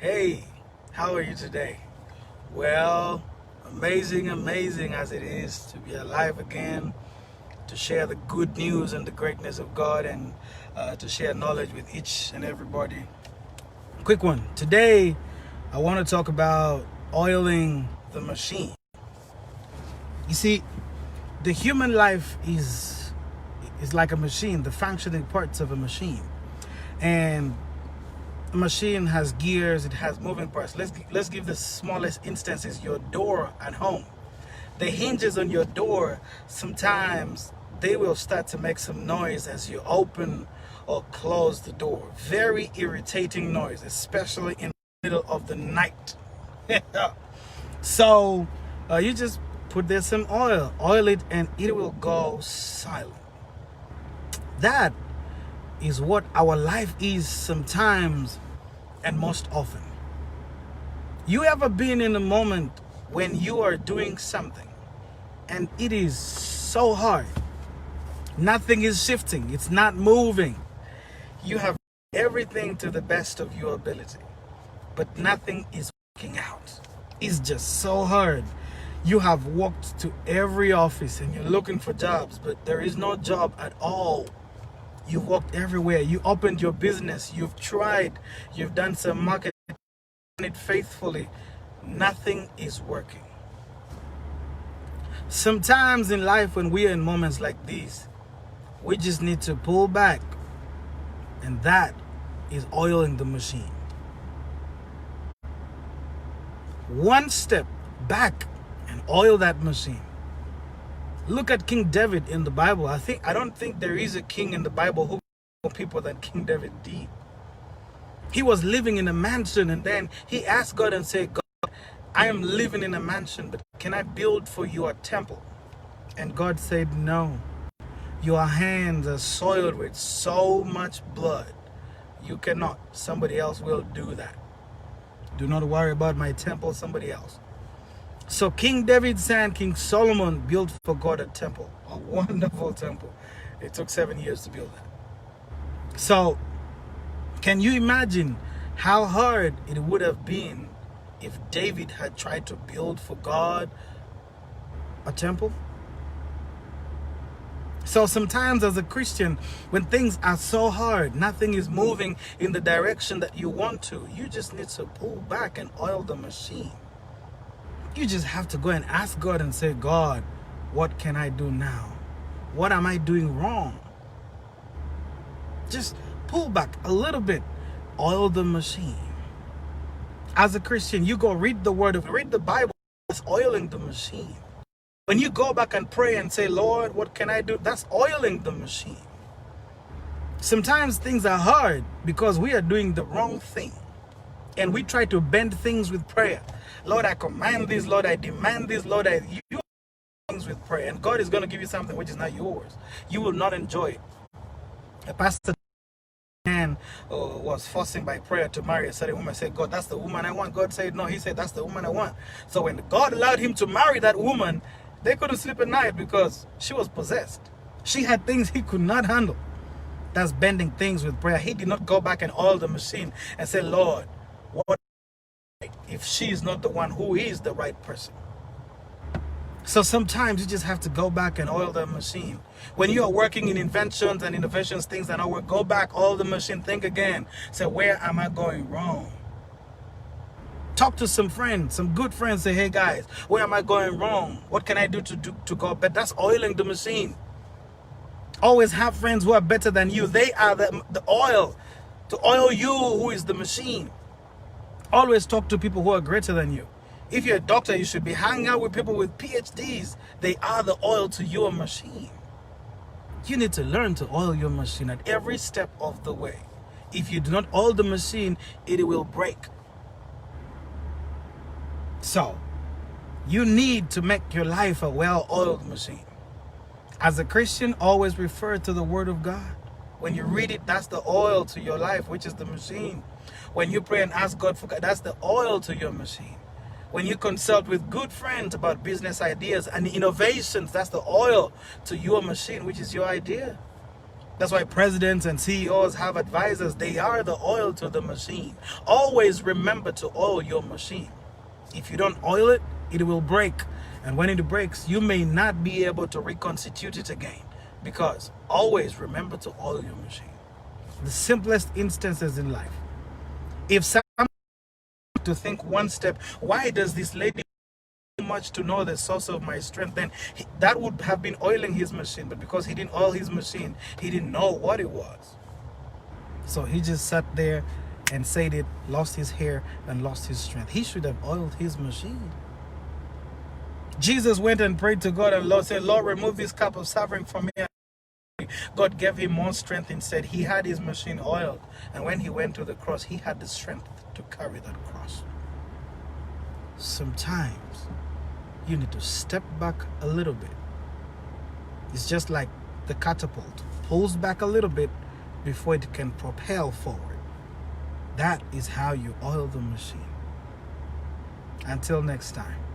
Hey, how are you today? Well, amazing as it is to be alive again, to share the good news and the greatness of God, and to share knowledge with each and everybody. Quick one. Today, I want to talk about oiling the machine. You see, the human life is like a machine, the functioning parts of a machine. And a machine has gears, it has moving parts. Let's give the smallest instances: your door at home. The hinges on your door, sometimes they will start to make some noise as you open or close the door. Very irritating noise, especially in the middle of the night. So you just put there some oil it, and it will go silent. That is what our life is sometimes and most often. You ever been in a moment when you are doing something and it is so hard? Nothing is shifting, it's not moving. You have everything to the best of your ability, but nothing is working out. It's just so hard. You have walked to every office and you're looking for jobs, but there is no job at all. You've walked everywhere. You opened your business. You've tried. You've done some marketing, done it faithfully. Nothing is working. Sometimes in life, when we are in moments like these, we just need to pull back. And that is oiling the machine. One step back and oil that machine. Look at King David in the Bible. I don't think there is a king in the Bible who more people than King David did. He was living in a mansion, and then he asked God and said, God, I am living in a mansion, but can I build for you a temple? And God said, no. Your hands are soiled with so much blood. You cannot. Somebody else will do that. Do not worry about my temple, somebody else. So King David's son, King Solomon, built for God a temple, a wonderful temple. It took 7 years to build that. So can you imagine how hard it would have been if David had tried to build for God a temple? So sometimes as a Christian, when things are so hard, nothing is moving in the direction that you want to, you just need to pull back and oil the machine. You just have to go and ask God and say, God, what can I do now? What am I doing wrong? Just pull back a little bit. Oil the machine. As a Christian, you go read the Bible. That's oiling the machine. When you go back and pray and say, Lord, what can I do? That's oiling the machine. Sometimes things are hard because we are doing the wrong thing. And we try to bend things with prayer. Lord, I command this. Lord, I demand this. Lord, you do things with prayer. And God is going to give you something which is not yours. You will not enjoy it. A pastor man was forcing by prayer to marry a certain woman. Said, God, that's the woman I want. God said, no. He said, that's the woman I want. So when God allowed him to marry that woman, they couldn't sleep at night because she was possessed. She had things he could not handle. That's bending things with prayer. He did not go back and oil the machine and say, Lord, what if she is not the one? Who is the right person? So sometimes you just have to go back and oil the machine. When you are working in inventions and innovations, things that don't work, go back, oil the machine, think again. Say, where am I going wrong? Talk to some friends, some good friends. Say, hey guys, where am I going wrong? What can I do to go better? That's oiling the machine. Always have friends who are better than you. They are the oil to oil you, who is the machine. Always talk to people who are greater than you. If you're a doctor, you should be hanging out with people with PhDs. They are the oil to your machine. You need to learn to oil your machine at every step of the way. If you do not oil the machine, it will break. So, you need to make your life a well-oiled machine. As a Christian, always refer to the Word of God. When you read it, that's the oil to your life, which is the machine. When you pray and ask God for God, that's the oil to your machine. When you consult with good friends about business ideas and innovations, that's the oil to your machine, which is your idea. That's why presidents and CEOs have advisors. They are the oil to the machine. Always remember to oil your machine. If you don't oil it, it will break. And when it breaks, you may not be able to reconstitute it again. Because always remember to oil your machine. The simplest instances in life. If someone to think one step, why does this lady much to know the source of my strength? Then that would have been oiling his machine. But because he didn't oil his machine, he didn't know what it was. So he just sat there and said it, lost his hair and lost his strength. He should have oiled his machine. Jesus went and prayed to God, and Lord said, Lord, remove this cup of suffering from me. God gave him more strength instead. He had his machine oiled. And when he went to the cross, he had the strength to carry that cross. Sometimes you need to step back a little bit. It's just like the catapult pulls back a little bit before it can propel forward. That is how you oil the machine. Until next time.